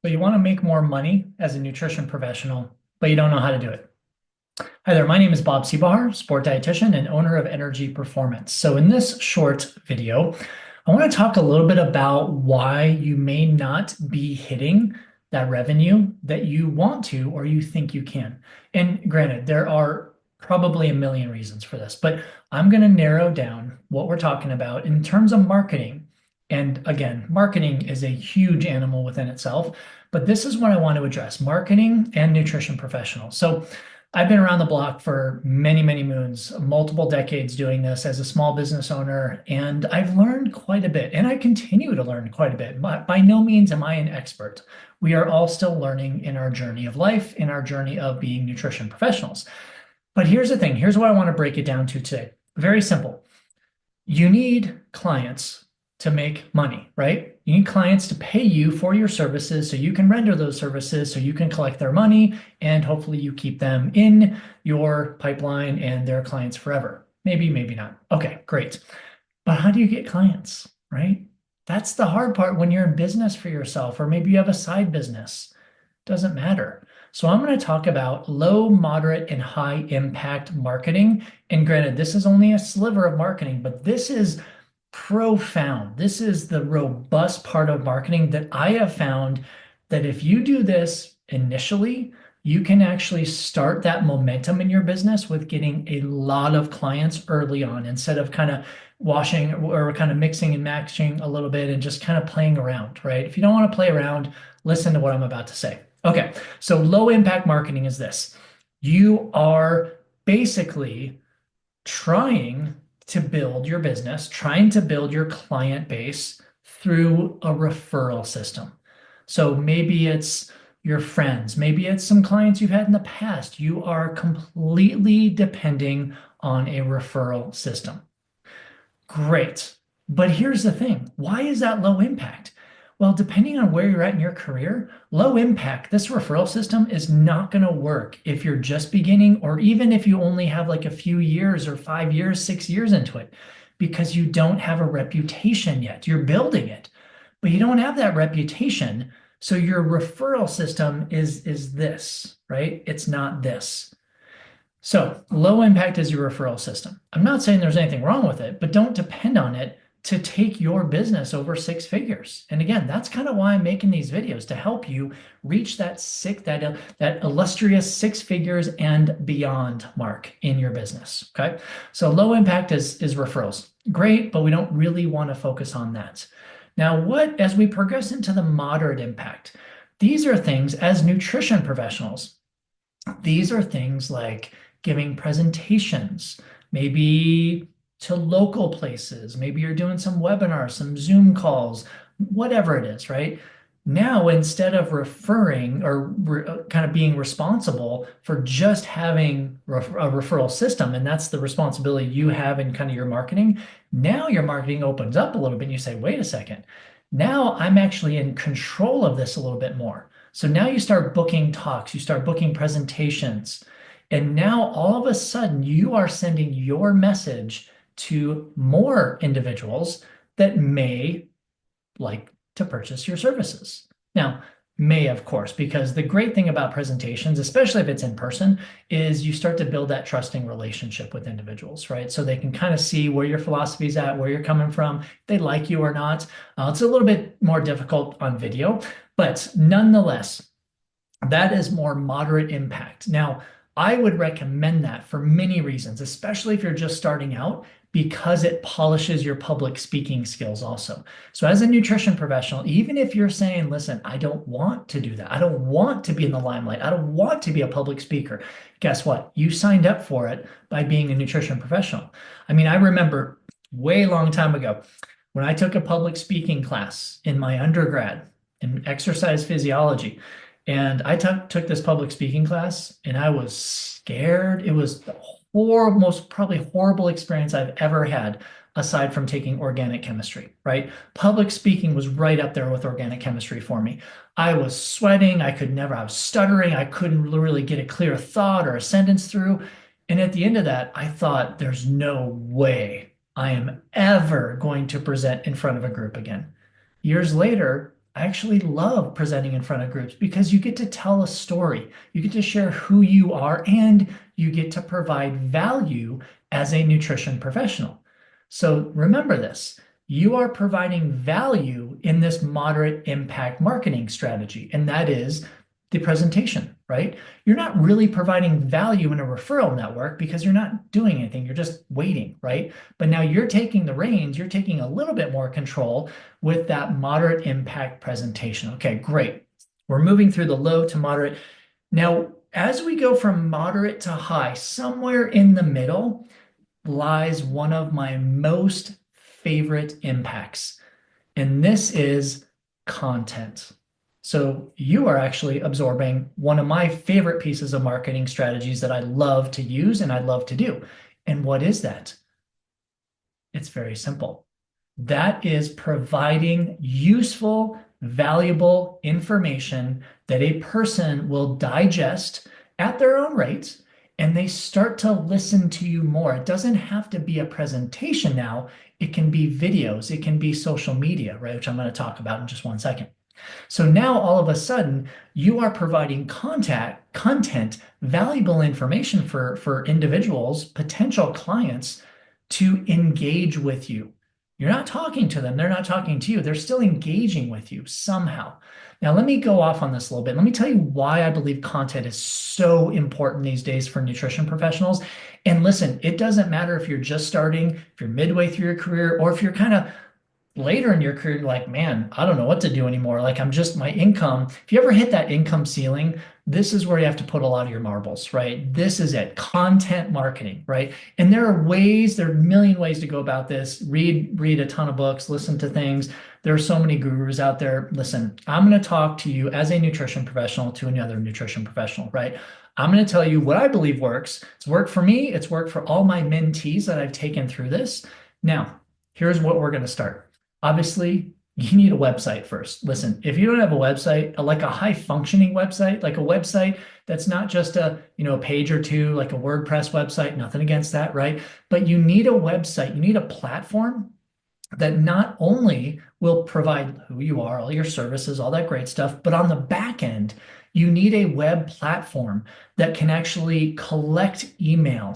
But you want to make more money as a nutrition professional, but you don't know how to do it. Hi there, my name is Bob Seebahar, sport dietitian and owner of Energy Performance. So in this short video, I want to talk a little bit about why you may not be hitting that revenue that you want to or you think you can. And granted, there are probably a million reasons for this, but I'm going to narrow down what we're talking about in terms of marketing. And again, marketing is a huge animal within itself, but this is what I want to address, marketing and nutrition professionals. So I've been around the block for many, many moons, multiple decades doing this as a small business owner, and I've learned quite a bit, and I continue to learn quite a bit. But by no means am I an expert. We are all still learning in our journey of life, in our journey of being nutrition professionals. But here's the thing. Here's what I want to break it down to today. Very simple. You need clients to make money, right? You need clients to pay you for your services so you can render those services, so you can collect their money, and hopefully you keep them in your pipeline and their clients forever. Maybe, maybe not. Okay, great. But how do you get clients, right? That's the hard part when you're in business for yourself, or maybe you have a side business. Doesn't matter. So I'm going to talk about low, moderate, and high impact marketing. And granted, this is only a sliver of marketing, but this is profound. This is the robust part of marketing that I have found that if you do this initially, you can actually start that momentum in your business with getting a lot of clients early on instead of kind of washing or kind of mixing and matching a little bit and just kind of playing around, right? If you don't want to play around, listen to what I'm about to say. Okay, so low impact marketing is this. You are basically trying to build your business, trying to build your client base through a referral system. So maybe it's your friends, maybe it's some clients you've had in the past. You are completely depending on a referral system. Great. But here's the thing. Why is that low impact? Well, depending on where you're at in your career, low impact, this referral system is not going to work if you're just beginning, or even if you only have like a few years or 5 years, 6 years into it, because you don't have a reputation yet. You're building it, but you don't have that reputation. So your referral system is this, right? It's not this. So low impact is your referral system. I'm not saying there's anything wrong with it, but don't depend on it to take your business over 6 figures. And again, that's kind of why I'm making these videos, to help you reach that illustrious 6 figures and beyond mark in your business. Okay. So low impact is referrals. Great, but we don't really want to focus on that. Now, as we progress into the moderate impact, these are things as nutrition professionals. These are things like giving presentations, maybe to local places. Maybe you're doing some webinars, some Zoom calls, whatever it is, right? Now, instead of referring or kind of being responsible for just having a referral system, and that's the responsibility you have in kind of your marketing, now your marketing opens up a little bit and you say, wait a second, now I'm actually in control of this a little bit more. So now you start booking talks, you start booking presentations, and now all of a sudden you are sending your message to more individuals that may like to purchase your services. Now, may, of course, because the great thing about presentations, especially if it's in person, is you start to build that trusting relationship with individuals, right? So they can kind of see where your philosophy is at, where you're coming from, if they like you or not. It's a little bit more difficult on video, but nonetheless, that is more moderate impact. Now, I would recommend that for many reasons, especially if you're just starting out, because it polishes your public speaking skills also. So as a nutrition professional, even if you're saying, listen, I don't want to do that. I don't want to be in the limelight. I don't want to be a public speaker. Guess what? You signed up for it by being a nutrition professional. I mean, I remember way long time ago when I took a public speaking class in my undergrad in exercise physiology. And I took this public speaking class and I was scared. It was the most probably horrible experience I've ever had, aside from taking organic chemistry, right? Public speaking was right up there with organic chemistry for me. I was sweating. I was stuttering. I couldn't really get a clear thought or a sentence through. And at the end of that, I thought, there's no way I am ever going to present in front of a group again. Years later, I actually love presenting in front of groups because you get to tell a story, you get to share who you are, and you get to provide value as a nutrition professional. So remember this. You are providing value in this moderate impact marketing strategy, and that is the presentation, right? You're not really providing value in a referral network because you're not doing anything. You're just waiting, right? But now you're taking the reins, you're taking a little bit more control with that moderate impact presentation. Okay, great. We're moving through the low to moderate. Now, as we go from moderate to high, somewhere in the middle lies one of my most favorite impacts, and this is content. So you are actually absorbing one of my favorite pieces of marketing strategies that I love to use and I love to do. And what is that? It's very simple. That is providing useful, valuable information that a person will digest at their own rate, and they start to listen to you more. It doesn't have to be a presentation now. It can be videos, it can be social media, right? Which I'm going to talk about in just one second. So now all of a sudden you are providing content, valuable information for individuals, potential clients to engage with you. You're not talking to them. They're not talking to you. They're still engaging with you somehow. Now, let me go off on this a little bit. Let me tell you why I believe content is so important these days for nutrition professionals. And listen, it doesn't matter if you're just starting, if you're midway through your career, or if you're kind of later in your career, you're like, man, I don't know what to do anymore. Like my income, if you ever hit that income ceiling, this is where you have to put a lot of your marbles, right? This is it, content marketing, right? And there are a million ways to go about this. Read a ton of books, listen to things. There are so many gurus out there. Listen, I'm going to talk to you as a nutrition professional to another nutrition professional, right? I'm going to tell you what I believe works. It's worked for me. It's worked for all my mentees that I've taken through this. Now, here's what we're going to start. Obviously, you need a website first. Listen, if you don't have a website, like a high functioning website, like a website that's not just a page or two, like a WordPress website, nothing against that, right? But you need a website, you need a platform that not only will provide who you are, all your services, all that great stuff, but on the back end, you need a web platform that can actually collect email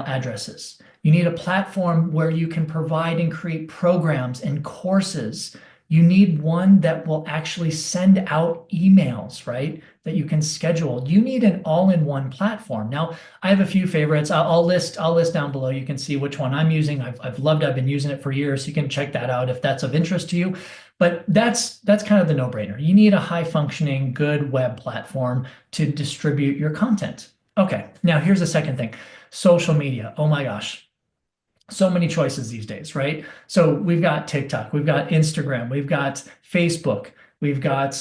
addresses. You need a platform where you can provide and create programs and courses. You need one that will actually send out emails, right? That you can schedule. You need an all-in-one platform. Now, I have a few favorites. I'll list down below. You can see which one I'm using. I've been using it for years. You can check that out if that's of interest to you. But that's kind of the no-brainer. You need a high-functioning, good web platform to distribute your content. Okay, now here's the second thing. Social media. Oh my gosh. So many choices these days, right? So we've got TikTok, we've got Instagram, we've got Facebook, we've got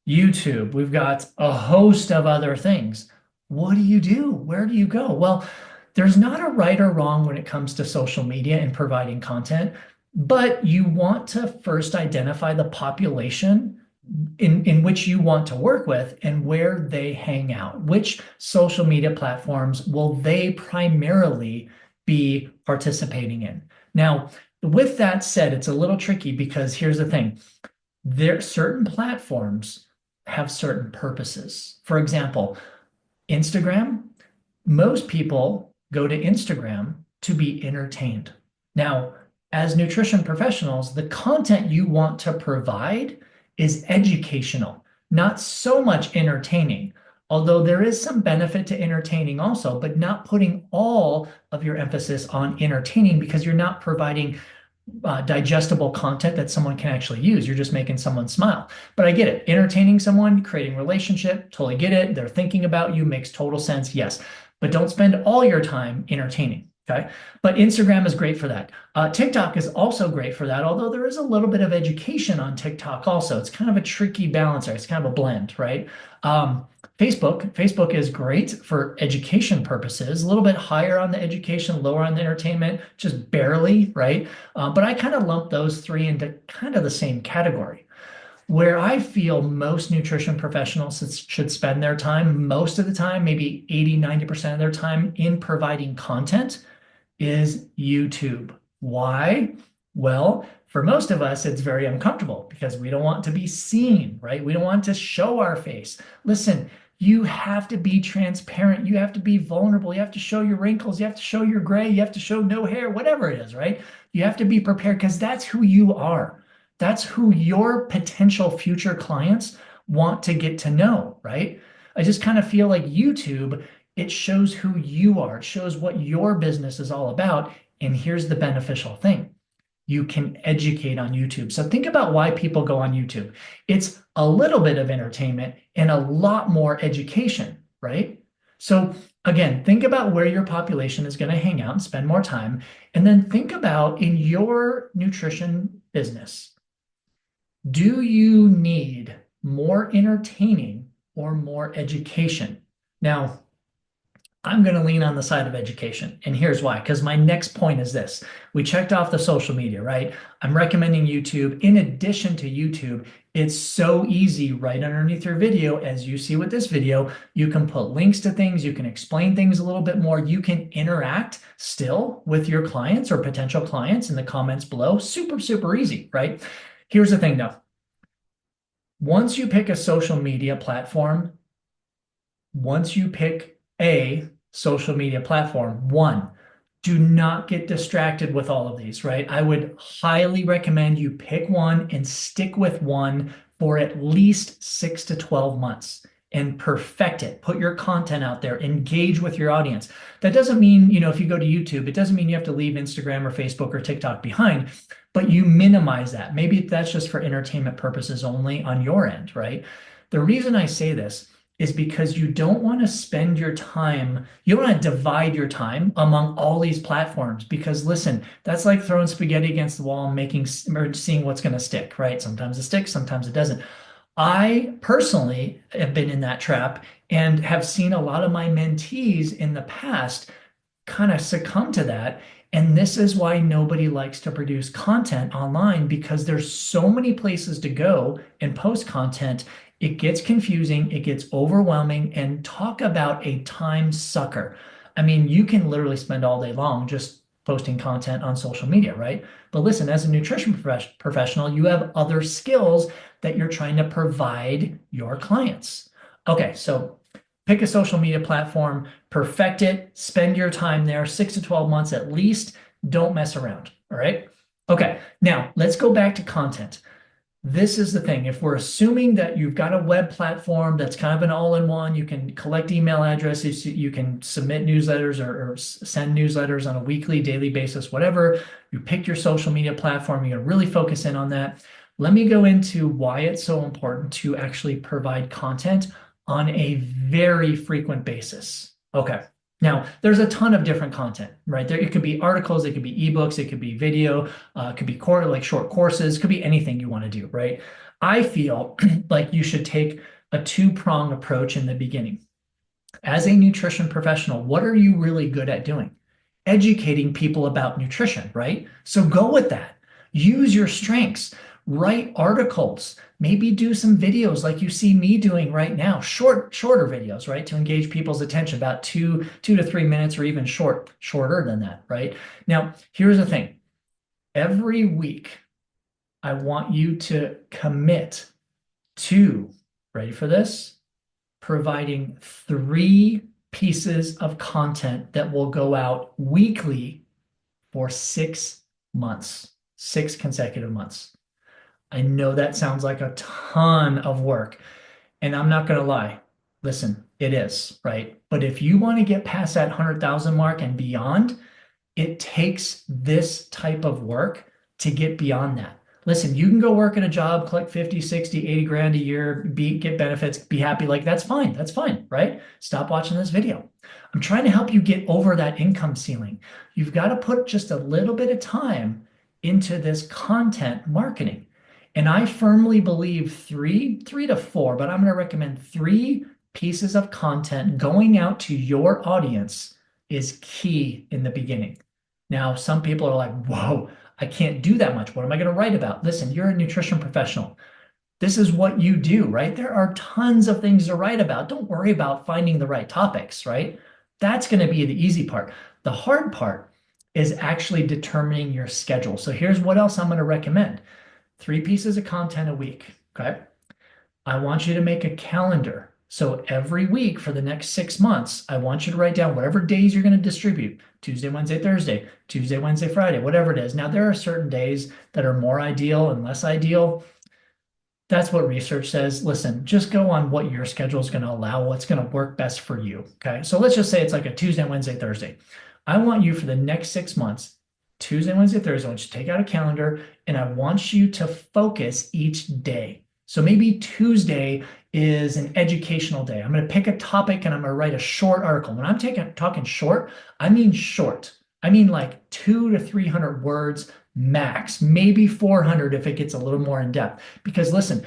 YouTube, we've got a host of other things. What do you do? Where do you go? Well, there's not a right or wrong when it comes to social media and providing content, but you want to first identify the population in which you want to work with and where they hang out. Which social media platforms will they primarily be participating in? Now, with that said, it's a little tricky because here's the thing. Certain platforms have certain purposes. For example, Instagram, most people go to Instagram to be entertained. Now, as nutrition professionals, the content you want to provide is educational, not so much entertaining. Although there is some benefit to entertaining also, but not putting all of your emphasis on entertaining because you're not providing digestible content that someone can actually use. You're just making someone smile. But I get it. Entertaining someone, creating relationship, totally get it. They're thinking about you, makes total sense. Yes. But don't spend all your time entertaining. Okay. But Instagram is great for that. TikTok is also great for that, although there is a little bit of education on TikTok also. It's kind of a tricky balance there. It's kind of a blend, right? Facebook is great for education purposes, a little bit higher on the education, lower on the entertainment, just barely, right? But I kind of lump those three into kind of the same category. Where I feel most nutrition professionals should spend their time, most of the time, maybe 80, 90% of their time in providing content is YouTube. Why? Well, For most of us, it's very uncomfortable because we don't want to be seen, right? We don't want to show our face. Listen, you have to be transparent. You have to be vulnerable. You have to show your wrinkles. You have to show your gray. You have to show no hair, whatever it is, right? You have to be prepared because that's who you are. That's who your potential future clients want to get to know, right? I just kind of feel like YouTube, it shows who you are. It shows what your business is all about. And here's the beneficial thing. You can educate on YouTube. So think about why people go on YouTube. It's a little bit of entertainment and a lot more education, right? So again, think about where your population is going to hang out and spend more time. And then think about in your nutrition business, do you need more entertaining or more education? Now, I'm going to lean on the side of education. And here's why, because my next point is this. We checked off the social media, right? I'm recommending YouTube. In addition to YouTube, it's so easy right underneath your video, as you see with this video, you can put links to things, you can explain things a little bit more, you can interact still with your clients or potential clients in the comments below. Super, super easy, right? Here's the thing though. Once you pick a social media platform, once you pick a social media platform, one, do not get distracted with all of these, right? I would highly recommend you pick one and stick with one for at least 6 to 12 months and perfect it. Put your content out there, engage with your audience. That doesn't mean, if you go to YouTube, it doesn't mean you have to leave Instagram or Facebook or TikTok behind, but you minimize that. Maybe that's just for entertainment purposes only on your end, right? The reason I say this is because you don't want to spend your time, you don't want to divide your time among all these platforms because listen, that's like throwing spaghetti against the wall and seeing what's going to stick, right? Sometimes it sticks, sometimes it doesn't. I personally have been in that trap and have seen a lot of my mentees in the past kind of succumb to that. And this is why nobody likes to produce content online because there's so many places to go and post content. It gets confusing, it gets overwhelming, and talk about a time sucker. I mean, you can literally spend all day long just posting content on social media, right? But listen, as a nutrition professional, you have other skills that you're trying to provide your clients. Okay, so pick a social media platform, perfect it, spend your time there, 6 to 12 months at least. Don't mess around, all right? Okay, now let's go back to content. This is the thing. If we're assuming that you've got a web platform that's kind of an all-in-one, you can collect email addresses, you can submit newsletters or send newsletters on a weekly, daily basis, whatever. You pick your social media platform, you're going to really focus in on that. Let me go into why it's so important to actually provide content on a very frequent basis. Okay. Now, there's a ton of different content, right? There, it could be articles, it could be ebooks, it could be video, it could be short courses, could be anything you want to do, right? I feel like you should take a two-pronged approach in the beginning. As a nutrition professional, what are you really good at doing? Educating people about nutrition, right? So go with that. Use your strengths. Write articles, maybe do some videos like you see me doing right now, shorter videos, right? To engage people's attention, about 2 to 3 minutes or even shorter than that, right? Now, here's the thing. Every week, I want you to commit to, ready for this? Providing 3 pieces of content that will go out weekly for 6 months, 6 consecutive months. I know that sounds like a ton of work, and I'm not going to lie. Listen, it is, right? But if you want to get past that 100,000 mark and beyond, it takes this type of work to get beyond that. Listen, you can go work at a job, collect 50, 60, 80 grand a year, get benefits, be happy. Like that's fine, right? Stop watching this video. I'm trying to help you get over that income ceiling. You've got to put just a little bit of time into this content marketing. And I firmly believe three to four, but I'm going to recommend 3 pieces of content going out to your audience is key in the beginning. Now, some people are like, whoa, I can't do that much. What am I going to write about? Listen, you're a nutrition professional. This is what you do, right? There are tons of things to write about. Don't worry about finding the right topics, right? That's going to be the easy part. The hard part is actually determining your schedule. So here's what else I'm going to recommend. 3 pieces of content a week. Okay. I want you to make a calendar. So every week for the next 6 months, I want you to write down whatever days you're going to distribute: Tuesday, Wednesday, Thursday, Tuesday, Wednesday, Friday, whatever it is. Now, there are certain days that are more ideal and less ideal. That's what research says. Listen, just go on what your schedule is going to allow, what's going to work best for you. Okay. So let's just say it's like a Tuesday, Wednesday, Thursday. I want you for the next 6 months, Tuesday, Wednesday, Thursday, I want you to take out a calendar and I want you to focus each day. So maybe Tuesday is an educational day. I'm going to pick a topic and I'm going to write a short article. When I'm talking short, I mean short. I mean like 200 to 300 words max, maybe 400 if it gets a little more in depth. Because listen,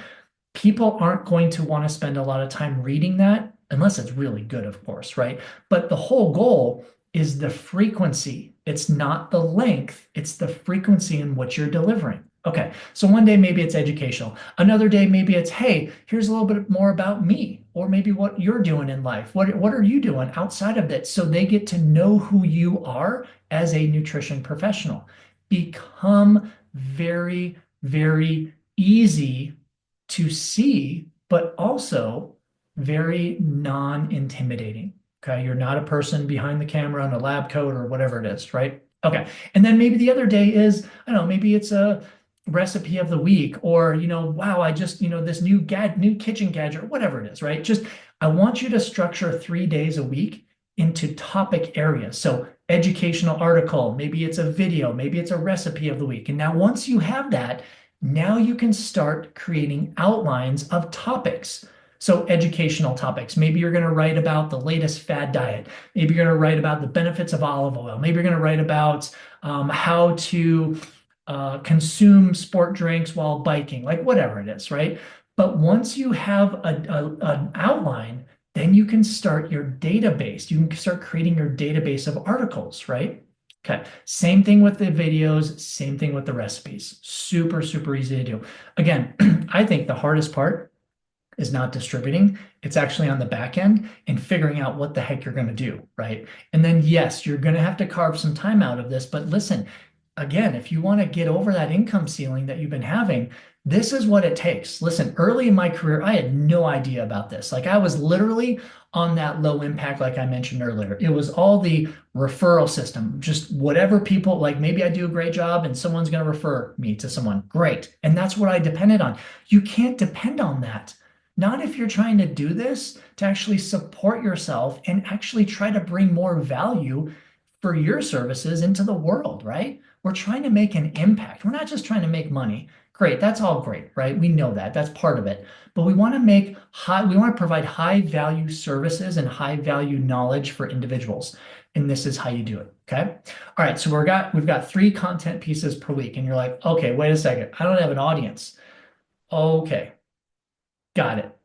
people aren't going to want to spend a lot of time reading that unless it's really good, of course, right? But the whole goal is the frequency. It's not the length, it's the frequency in what you're delivering. Okay, so one day maybe it's educational. Another day maybe it's, hey, here's a little bit more about me, or maybe what you're doing in life. What are you doing outside of that? So they get to know who you are as a nutrition professional. Become very, very easy to see, but also very non-intimidating. Okay, you're not a person behind the camera in a lab coat or whatever it is, right? Okay, and then maybe the other day is, I don't know, maybe it's a recipe of the week, or wow, I just this new kitchen gadget, or whatever it is, right? Just I want you to structure 3 days a week into topic areas. So educational article, maybe it's a video, maybe it's a recipe of the week. And now once you have that, now you can start creating outlines of topics. So educational topics, maybe you're going to write about the latest fad diet. Maybe you're going to write about the benefits of olive oil. Maybe you're going to write about how to consume sport drinks while biking, like whatever it is, right? But once you have an outline, then you can start your database. You can start creating your database of articles, right? Okay, same thing with the videos, same thing with the recipes. Super, super easy to do. Again, I think the hardest part is not distributing. It's actually on the back end and figuring out what the heck you're going to do, right? And then, yes, you're going to have to carve some time out of this. But listen, again, if you want to get over that income ceiling that you've been having, this is what it takes. Listen, early in my career, I had no idea about this. Like I was literally on that low impact, like I mentioned earlier. It was all the referral system, just whatever people, like maybe I do a great job and someone's going to refer me to someone. Great. And that's what I depended on. You can't depend on that. Not if you're trying to do this to actually support yourself and actually try to bring more value for your services into the world, right? We're trying to make an impact. We're not just trying to make money. Great, that's all great, right? We know that. That's part of it. But we want to provide high value services and high value knowledge for individuals. And this is how you do it. Okay. All right. So we've got 3 content pieces per week. And you're like, okay, wait a second. I don't have an audience. Okay. Got it.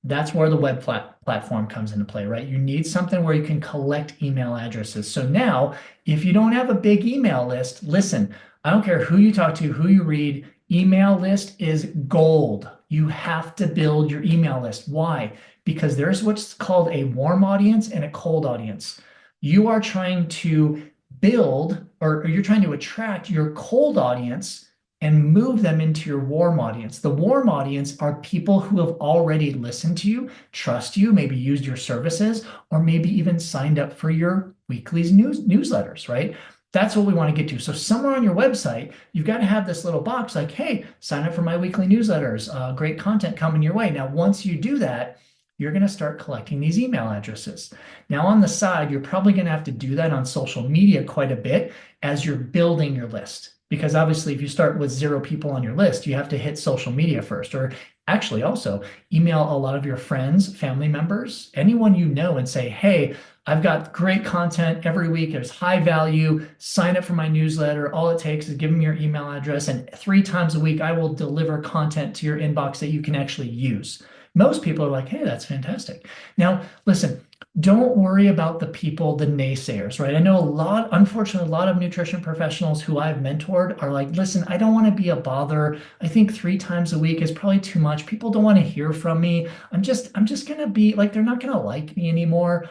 That's where the web platform comes into play, right? You need something where you can collect email addresses. So now, if you don't have a big email list, listen, I don't care who you talk to, who you read, email list is gold. You have to build your email list. Why? Because there's what's called a warm audience and a cold audience. You are trying to build, or you're trying to attract your cold audience and move them into your warm audience. The warm audience are people who have already listened to you, trust you, maybe used your services, or maybe even signed up for your weekly newsletters, right? That's what we want to get to. So somewhere on your website, you've got to have this little box like, hey, sign up for my weekly newsletters, great content coming your way. Now, once you do that, you're going to start collecting these email addresses. Now, on the side, you're probably going to have to do that on social media quite a bit as you're building your list. Because obviously, if you start with 0 people on your list, you have to hit social media first, or actually also email a lot of your friends, family members, anyone you know, and say, hey, I've got great content every week. There's high value. Sign up for my newsletter. All it takes is give them your email address, and 3 times a week, I will deliver content to your inbox that you can actually use. Most people are like, hey, that's fantastic. Now, listen, don't worry about the people, the naysayers, right? I know unfortunately, a lot of nutrition professionals who I've mentored are like, listen, I don't want to be a bother. I think 3 times a week is probably too much. People don't want to hear from me. I'm just going to be like, they're not going to like me anymore.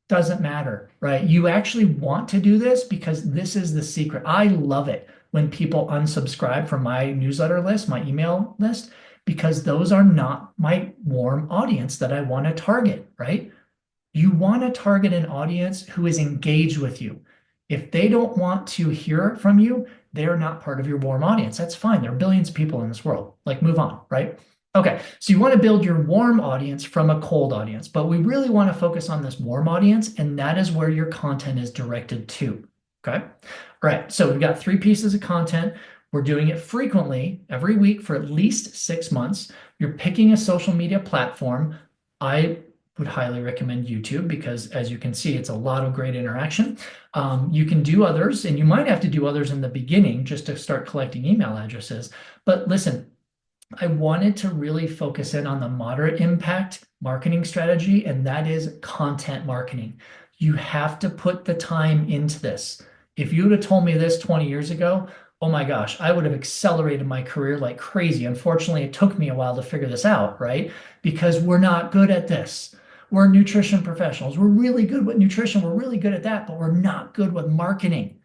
Doesn't matter, right? You actually want to do this because this is the secret. I love it when people unsubscribe from my newsletter list, my email list, because those are not my warm audience that I want to target, right? You want to target an audience who is engaged with you. If they don't want to hear from you, they're not part of your warm audience. That's fine. There are billions of people in this world. Like, move on, right? Okay, so you want to build your warm audience from a cold audience, but we really want to focus on this warm audience, and that is where your content is directed to. Okay, all right, so we've got 3 pieces of content. We're doing it frequently every week for at least 6 months. You're picking a social media platform. I would highly recommend YouTube because, as you can see, it's a lot of great interaction. You can do others, and you might have to do others in the beginning just to start collecting email addresses. But listen, I wanted to really focus in on the moderate impact marketing strategy, and that is content marketing. You have to put the time into this. If you would have told me this 20 years ago, oh my gosh, I would have accelerated my career like crazy. Unfortunately, it took me a while to figure this out, right? Because we're not good at this. We're nutrition professionals. We're really good with nutrition. We're really good at that, but we're not good with marketing.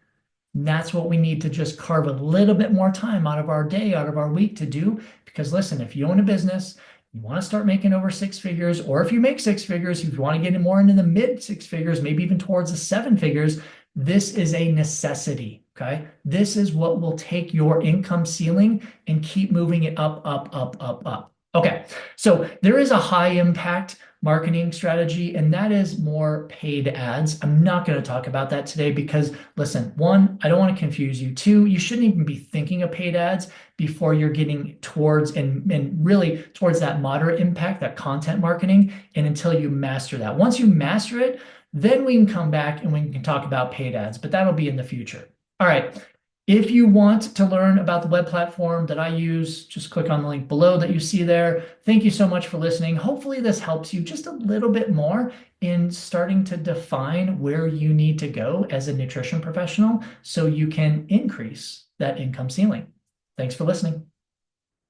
And that's what we need to just carve a little bit more time out of our day, out of our week to do. Because listen, if you own a business, you want to start making over 6 figures, or if you make 6 figures, if you want to get more into the mid 6 figures, maybe even towards the 7 figures, this is a necessity. Okay. This is what will take your income ceiling and keep moving it up, up, up, up, up. Okay. So there is a high impact marketing strategy, and that is more paid ads. I'm not going to talk about that today because, listen, 1, I don't want to confuse you. 2, you shouldn't even be thinking of paid ads before you're getting towards and really towards that moderate impact, that content marketing, and until you master that. Once you master it, then we can come back and we can talk about paid ads, but that'll be in the future. All right. If you want to learn about the web platform that I use, just click on the link below that you see there. Thank you so much for listening. Hopefully this helps you just a little bit more in starting to define where you need to go as a nutrition professional so you can increase that income ceiling. Thanks for listening.